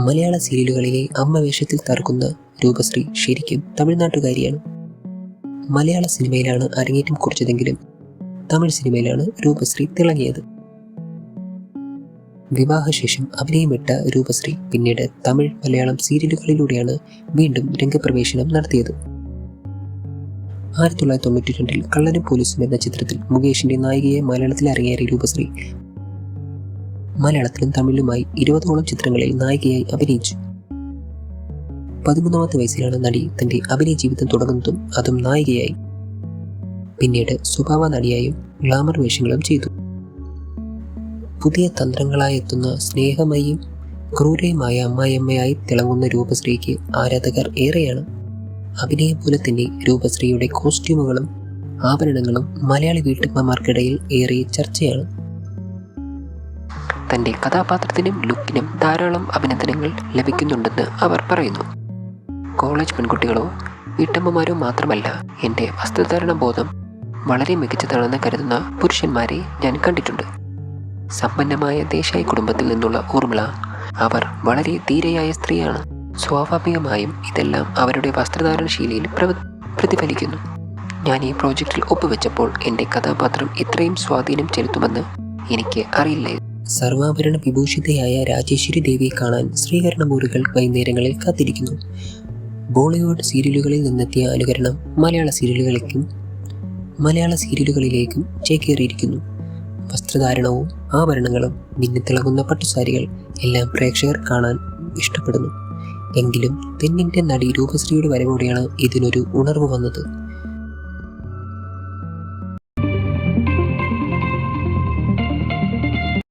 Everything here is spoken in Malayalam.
മലയാള സീരിയലുകളിലെ അമ്മ വേഷത്തിൽ തറുക്കുന്ന രൂപശ്രീ ശരിക്കും തമിഴ്നാട്ടുകാരിയാണ്. മലയാള സിനിമയിലാണ് അരങ്ങേറ്റം കുറിച്ചതെങ്കിലും തമിഴ് സിനിമയിലാണ് രൂപശ്രീ തിളങ്ങിയത്. വിവാഹശേഷം അഭിനയം വിട്ട രൂപശ്രീ പിന്നീട് തമിഴ് മലയാളം സീരിയലുകളിലൂടെയാണ് വീണ്ടും രംഗപ്രവേശനം നടത്തിയത്. 1992 കള്ളനും പോലീസും എന്ന ചിത്രത്തിൽ മുകേഷിന്റെ നായികയെ മലയാളത്തിൽ അരങ്ങേറിയ രൂപശ്രീ മലയാളത്തിലും തമിഴിലുമായി 20ഓളം ചിത്രങ്ങളിൽ നായികയായി അഭിനയിച്ചു. 13ാമത്തെ വയസ്സിലാണ് നടി തന്റെ അഭിനയ ജീവിതം തുടങ്ങുന്നതും, അതും നായികയായി. പിന്നീട് സ്വഭാവ നടിയായും ഗ്ലാമർ വേഷങ്ങളും ചെയ്തു. പുതിയ തന്ത്രങ്ങളായി എത്തുന്ന സ്നേഹമയും ക്രൂരയുമായ അമ്മായിയമ്മയായി തിളങ്ങുന്ന രൂപശ്രീക്ക് ആരാധകർ ഏറെയാണ്. അഭിനയം പോലെ തന്നെ രൂപശ്രീയുടെ കോസ്റ്റ്യൂമുകളും ആഭരണങ്ങളും മലയാളി വീട്ടമ്മമാർക്കിടയിൽ ഏറെ ചർച്ചയാണ്. തന്റെ കഥാപാത്രത്തിനും ലുക്കിനും ധാരാളം അഭിനന്ദനങ്ങൾ ലഭിക്കുന്നുണ്ടെന്ന് അവർ പറയുന്നു. കോളേജ് പെൺകുട്ടികളോ വീട്ടമ്മമാരോ മാത്രമല്ല, എൻ്റെ വസ്ത്രധാരണ ബോധം വളരെ മികച്ചതാണെന്ന് കരുതുന്ന പുരുഷന്മാരെ ഞാൻ കണ്ടിട്ടുണ്ട്. സമ്പന്നമായ ദേശായി കുടുംബത്തിൽ നിന്നുള്ള ഊർമിള, അവർ വളരെ ധീരയായ സ്ത്രീയാണ്. സ്വാഭാവികമായും ഇതെല്ലാം അവരുടെ വസ്ത്രധാരണ ശൈലിയിൽ പ്രതിഫലിക്കുന്നു. ഞാൻ ഈ പ്രോജക്റ്റിൽ ഒപ്പുവെച്ചപ്പോൾ എൻ്റെ കഥാപാത്രം ഇത്രയും സ്വാധീനം ചെലുത്തുമെന്ന് എനിക്ക് അറിയില്ലായിരുന്നു. സർവാഭരണ വിഭൂഷിതയായ രാജേശ്വരി ദേവിയെ കാണാൻ സ്വീകരണ മുറികൾ വൈകുന്നേരങ്ങളിൽ കാത്തിരിക്കുന്നു. ബോളിവുഡ് സീരിയലുകളിൽ നിന്നെത്തിയ അനുകരണം മലയാള സീരിയലുകളിലേക്കും ചേക്കേറിയിരിക്കുന്നു. വസ്ത്രധാരണവും ആഭരണങ്ങളും, മിന്നിത്തിളങ്ങുന്ന പട്ടുസാരികൾ എല്ലാം പ്രേക്ഷകർ കാണാൻ ഇഷ്ടപ്പെടുന്നു. എങ്കിലും തെന്നിന്ത്യൻ നടി രൂപശ്രീയുടെ വരവോടെയാണ് ഇതിനൊരു ഉണർവ് വന്നത്.